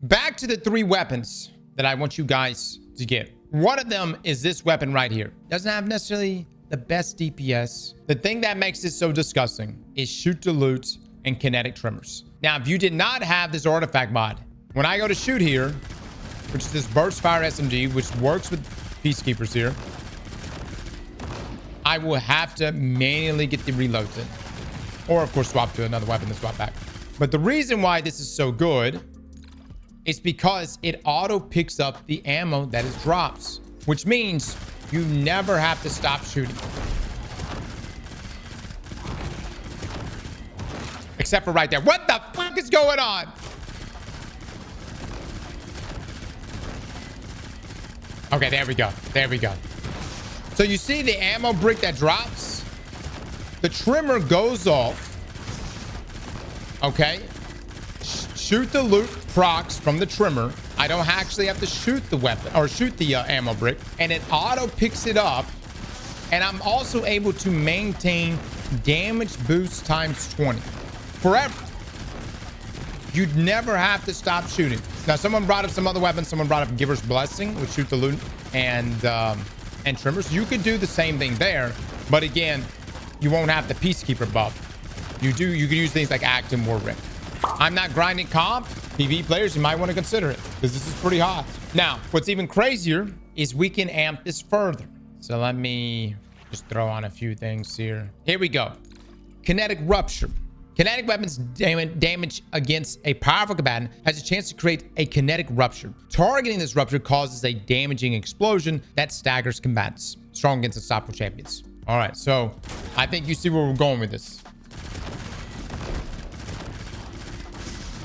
back to the 3 weapons that I want you guys to get. One of them is this weapon right here. Doesn't have necessarily the best DPS. The thing that makes this so disgusting is shoot to loot and kinetic tremors. Now, if you did not have this artifact mod, when I go to shoot here, which is this burst fire SMG, which works with peacekeepers here, I will have to manually get the reloads in. Or, of course, swap to another weapon to swap back. But the reason why this is so good is because it auto picks up the ammo that it drops, which means you never have to stop shooting. Except for right there. What the fuck is going on? Okay, there we go. There we go. So you see the ammo brick that drops? The trimmer goes off. Okay. Shoot the loot procs from the trimmer. I don't actually have to shoot the weapon or shoot the ammo brick. And it auto picks it up. And I'm also able to maintain damage boost times 20. Forever. You'd never have to stop shooting. Now, someone brought up some other weapons. Someone brought up Giver's Blessing, which shoot the loot and trimmers. You could do the same thing there, but again, you won't have the Peacekeeper buff. You could use things like Act and War Rick. I'm not grinding comp. PvE players, you might want to consider it because this is pretty hot. Now, what's even crazier is we can amp this further. So let me just throw on a few things here. Here we go. Kinetic Rupture. Kinetic weapons damage against a powerful combatant has a chance to create a kinetic rupture. Targeting this rupture causes a damaging explosion that staggers combatants. Strong against unstoppable champions. All right, so I think you see where we're going with this.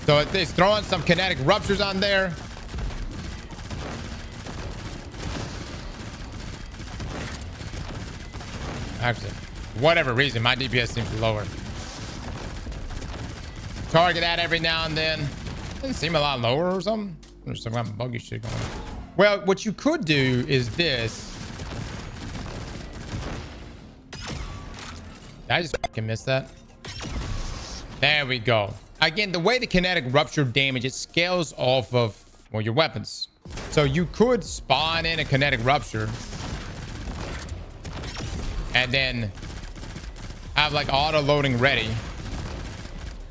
So it's throwing some kinetic ruptures on there. Actually, for whatever reason, my DPS seems lower. Target that every now and then. Doesn't seem a lot lower or something. There's some kind of buggy shit going on. Well, what you could do is this. Did I just fucking miss that? There we go. Again, the way the kinetic rupture damage, it scales off of, well, your weapons. So you could spawn in a kinetic rupture and then have like auto loading ready.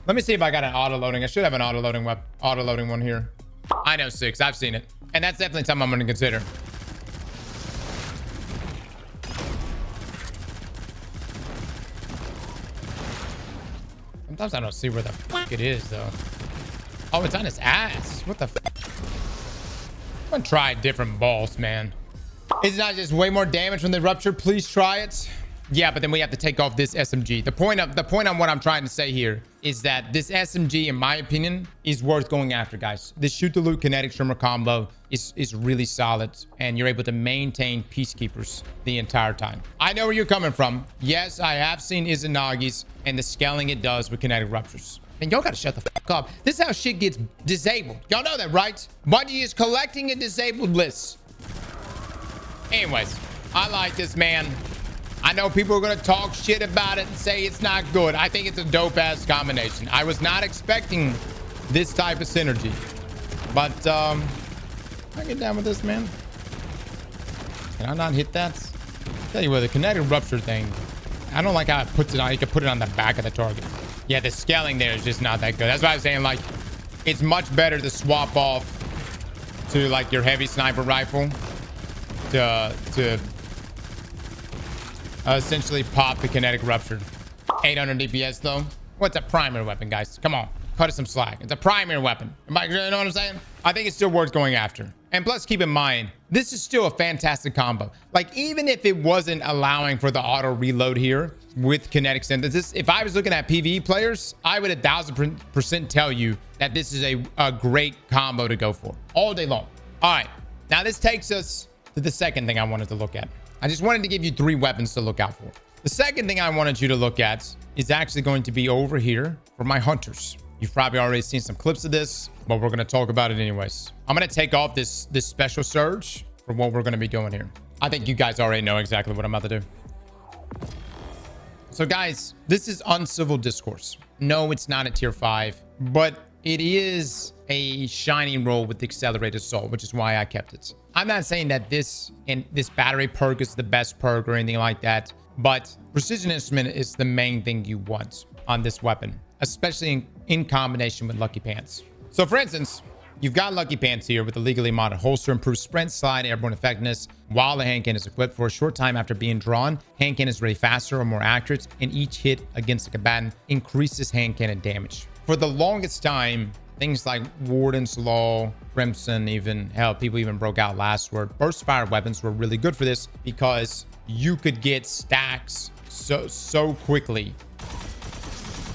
Let me see if I got an auto loading. I should have an auto loading one here. I know 6. I've seen it. And that's definitely something I'm going to consider. Sometimes I don't see where the fuck it is, though. Oh, it's on his ass. What the fuck? I'm going to try different balls, man. Is it not just way more damage from the rupture? Please try it. Yeah, but then we have to take off this SMG. The point on what I'm trying to say here is that this SMG, in my opinion, is worth going after, guys. This shoot the loot kinetic trimmer combo is really solid, and you're able to maintain peacekeepers the entire time. I know where you're coming from. Yes, I have seen Izanagi's and the scaling it does with kinetic ruptures. And y'all gotta shut the fuck up. This is how shit gets disabled. Y'all know that, right? Bungie is collecting a disabled list. Anyways, I like this, man. I know people are going to talk shit about it and say it's not good. I think it's a dope-ass combination. I was not expecting this type of synergy. But, I get down with this, man. Can I not hit that? I'll tell you what, the kinetic rupture thing, I don't like how it puts it on. You can put it on the back of the target. Yeah, the scaling there is just not that good. That's why I was saying, like, it's much better to swap off to, like, your heavy sniper rifle to essentially pop the kinetic rupture. 800 DPS though. What's a primary weapon, guys? Come on, cut us some slack. It's a primary weapon. You know what I'm saying? I think it's still worth going after. And plus, keep in mind, this is still a fantastic combo. Like, even if it wasn't allowing for the auto reload here with kinetic synthesis, if I was looking at PvE players, I would 1000% tell you that this is a great combo to go for all day long. All right, now this takes us to the second thing I wanted to look at. I just wanted to give you 3 weapons to look out for. The second thing I wanted you to look at is actually going to be over here for my hunters. You've probably already seen some clips of this, but we're going to talk about it anyways. I'm going to take off this special surge for what we're going to be doing here. I think you guys already know exactly what I'm about to do. So guys, this is uncivil discourse. No, it's not a tier 5, but it is a shining role with the accelerated assault, which is why I kept it. I'm not saying that this battery perk is the best perk or anything like that, but precision instrument is the main thing you want on this weapon, especially in combination with Lucky Pants. So for instance, you've got Lucky Pants here with the legally modded holster, improved sprint, slide, airborne effectiveness while the hand cannon is equipped. For a short time after being drawn, hand cannon is ready faster or more accurate, and each hit against the combatant increases hand cannon damage. For the longest time, things like Warden's Law, Crimson, even hell, people even broke out Last Word. Burst fire weapons were really good for this because you could get stacks so quickly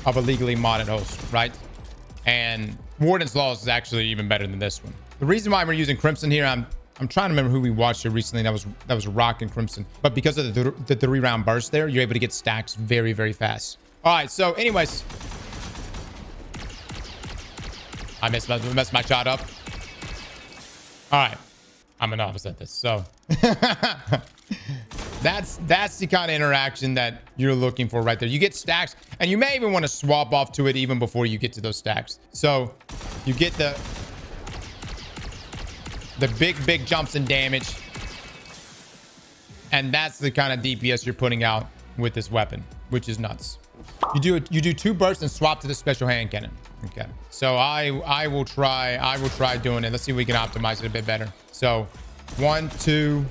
of a legally modded holster, right? And Warden's Law is actually even better than this one. The reason why we're using Crimson here, I'm trying to remember who we watched here recently that was rocking Crimson, but because of the 3-round burst there, you're able to get stacks very, very fast. All right, so anyways, I messed my shot up. All right, I'm an novice at this, so that's the kind of interaction that you're looking for right there. You get stacks, and you may even want to swap off to it even before you get to those stacks. So you get the big jumps in damage, and that's the kind of DPS you're putting out with this weapon, which is nuts. You do 2 bursts and swap to the special hand cannon. Okay, so I will try doing it. Let's see if we can optimize it a bit better. So 1, 2.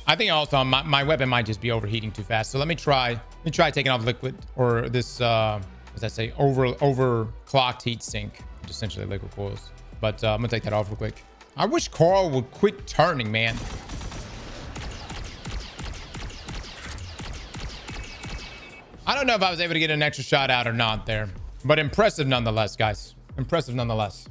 I think also my weapon might just be overheating too fast. So let me try taking off liquid, or this as I say, overclocked heat sink, which is essentially liquid coils. But I'm gonna take that off real quick. I wish Carl would quit turning, man. I don't know if I was able to get an extra shot out or not there, but impressive nonetheless, guys. Impressive nonetheless.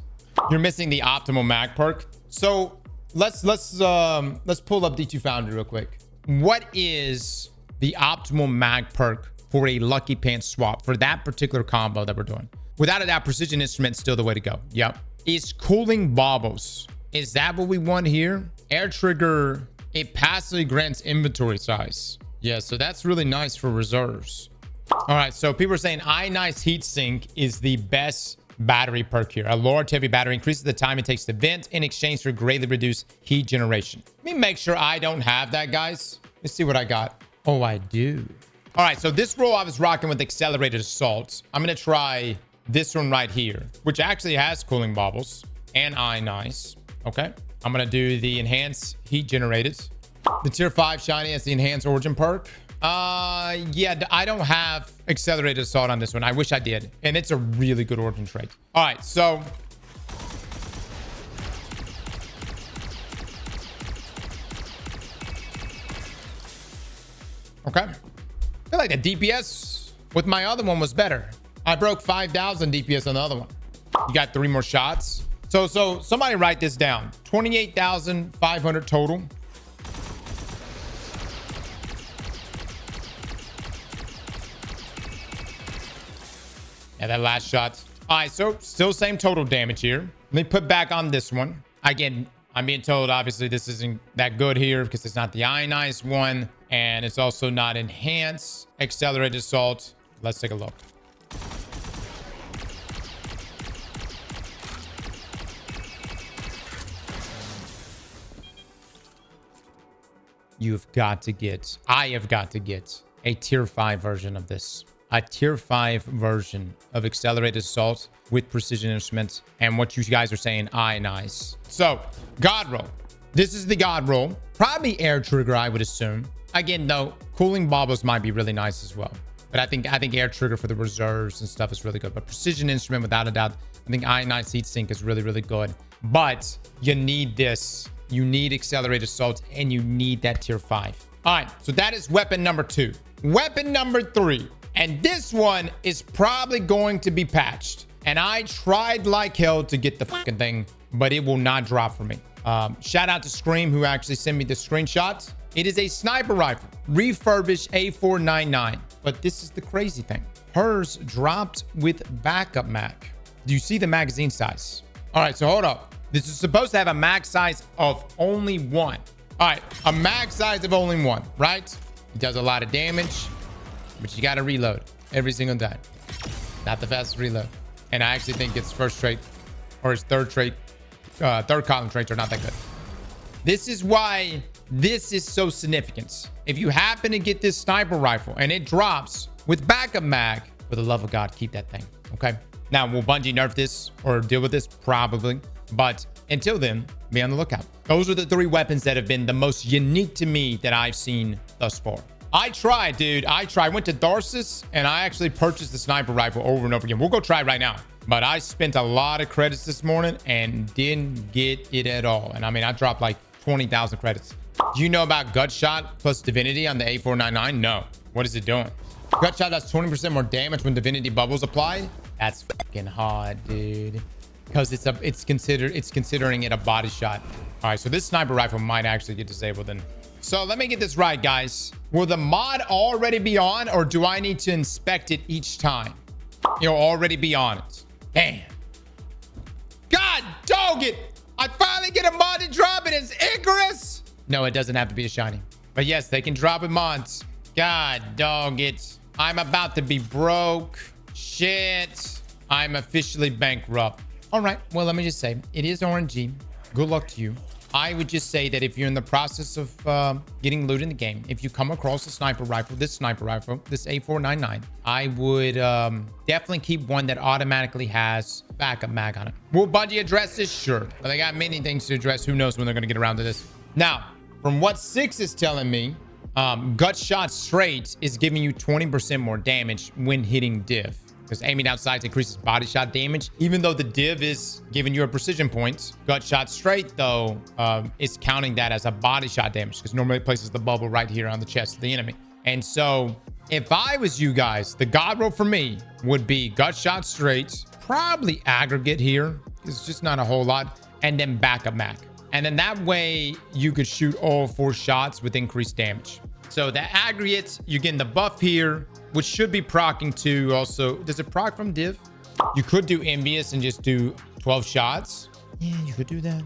You're missing the optimal mag perk. So let's pull up D2 Foundry real quick. What is the optimal mag perk for a Lucky Pants swap for that particular combo that we're doing? Without a doubt, precision instrument still the way to go. Yep. Is cooling baubles? Is that what we want here? Air trigger, it passively grants inventory size. Yeah, so that's really nice for reserves. All right, so people are saying Ionized Heat Sink is the best battery perk here. A large heavy battery increases the time it takes to vent in exchange for greatly reduced heat generation. Let me make sure I don't have that, guys. Let's see what I got. Oh, I do. All right, so this roll I was rocking with accelerated assault. I'm gonna try this one right here, which actually has cooling baubles and ionize. Okay, I'm gonna do the enhanced heat generated. The tier 5 shiny has the enhanced origin perk. Yeah, I don't have accelerated assault on this one. I wish I did, and it's a really good origin trait. All right, so okay, I feel like the DPS with my other one was better. I broke 5,000 DPS on the other one. You got 3 more shots. So somebody write this down. 28,500 total. Yeah, that last shot. All right, so still same total damage here. Let me put back on this one. Again, I'm being told, obviously, this isn't that good here because it's not the ionized one, and it's also not enhanced accelerated assault. Let's take a look. I have got to get a tier 5 version of this. A tier 5 version of accelerated assault with precision instruments and what you guys are saying, ionize. So god roll. This is the god roll. Probably air trigger, I would assume. Again, though, cooling baubles might be really nice as well. But I think air trigger for the reserves and stuff is really good. But precision instrument, without a doubt, I think ionized heat sink is really, really good. But you need this. You need accelerated assault, and you need that tier 5. All right, so that is weapon number 2. Weapon number 3. And this one is probably going to be patched. And I tried like hell to get the fucking thing, but it will not drop for me. Shout out to Scream, who actually sent me the screenshot. It is a sniper rifle, refurbished A499. But this is the crazy thing. Hers dropped with backup mag. Do you see the magazine size? All right, so hold up. This is supposed to have a mag size of only 1. All right, a mag size of only 1, right? It does a lot of damage, but you got to reload. every single time. Not the fastest reload. And I actually think its first trait or its third column traits are not that good. This is why this is so significant. If you happen to get this sniper rifle and it drops with backup mag, for the love of God, keep that thing. Okay. Now, will Bungie nerf this or deal with this? Probably. But until then, be on the lookout. Those are the 3 weapons that have been the most unique to me that I've seen thus far. I tried, dude. I went to Tharsis and I actually purchased the sniper rifle over and over again. We'll go try it right now. But I spent a lot of credits this morning and didn't get it at all. And I mean, I dropped like 20,000 credits. Do you know about Gutshot plus Divinity on the A499? No. What is it doing? Gutshot does 20% more damage when Divinity bubbles applied. That's fucking hard, dude. Because it's considering it a body shot. All right, so this sniper rifle might actually get disabled then. So let me get this right, guys. Will the mod already be on, or do I need to inspect it each time? It'll already be on it. Damn. God dog it. I finally get a mod to drop it. It's Icarus. No, it doesn't have to be a shiny. But yes, they can drop it mods. God dog it. I'm about to be broke. Shit. I'm officially bankrupt. All right. Well, let me just say, it is RNG. Good luck to you. I would just say that if you're in the process of getting loot in the game, if you come across a sniper rifle, this A499, I would definitely keep one that automatically has backup mag on it. Will Bungie address this? Sure. But they got many things to address. Who knows when they're going to get around to this. Now, from what 6 is telling me, Gutshot straight is giving you 20% more damage when hitting div. Because aiming outside increases body shot damage. Even though the div is giving you a precision point, Gutshot straight, though, is counting that as a body shot damage. Because normally it places the bubble right here on the chest of the enemy. And so, if I was you guys, the god roll for me would be Gutshot straight, probably aggregate here. It's just not a whole lot. And then backup mag. And then that way, you could shoot all 4 shots with increased damage. So the aggregate, you're getting the buff here, which should be proccing to also. Does it proc from div? You could do envious and just do 12 shots. Yeah, you could do that.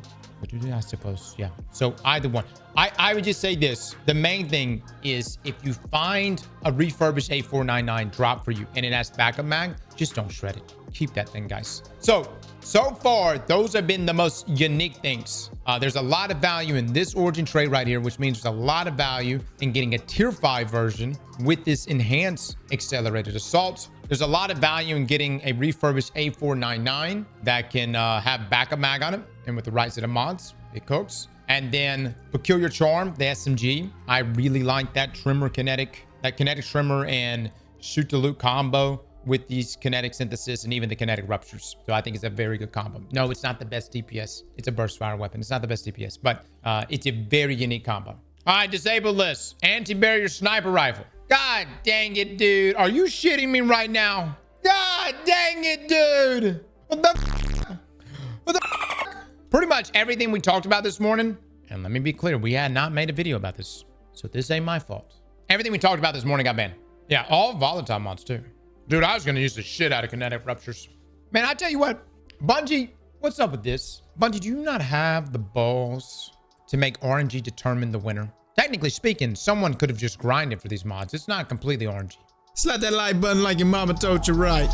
I suppose. Yeah. So either one. I would just say this. The main thing is if you find a refurbished A499 drop for you and it has backup mag, just don't shred it. Keep that thing, guys. So far, those have been the most unique things. There's a lot of value in this origin trait right here, which means there's a lot of value in getting a tier 5 version with this enhanced accelerated assault. There's a lot of value in getting a refurbished A499 that can have backup mag on it. And with the right set of mods, it cooks. And then Peculiar Charm, the SMG. I really like that kinetic trimmer and shoot to loot combo with these kinetic synthesis and even the kinetic ruptures. So I think it's a very good combo. No, it's not the best DPS. It's a burst fire weapon. It's not the best DPS, but it's a very unique combo. All right, disable this. Anti-barrier sniper rifle. God dang it, dude. Are you shitting me right now? God dang it, dude. What the Pretty much everything we talked about this morning, and let me be clear, we had not made a video about this, so this ain't my fault. Everything we talked about this morning got banned. Yeah, all volatile mods too. Dude, I was going to use the shit out of kinetic ruptures. Man, I tell you what, Bungie, what's up with this? Bungie, do you not have the balls to make RNG determine the winner? Technically speaking, someone could have just grinded for these mods. It's not completely RNG. Slap that like button like your mama told you right.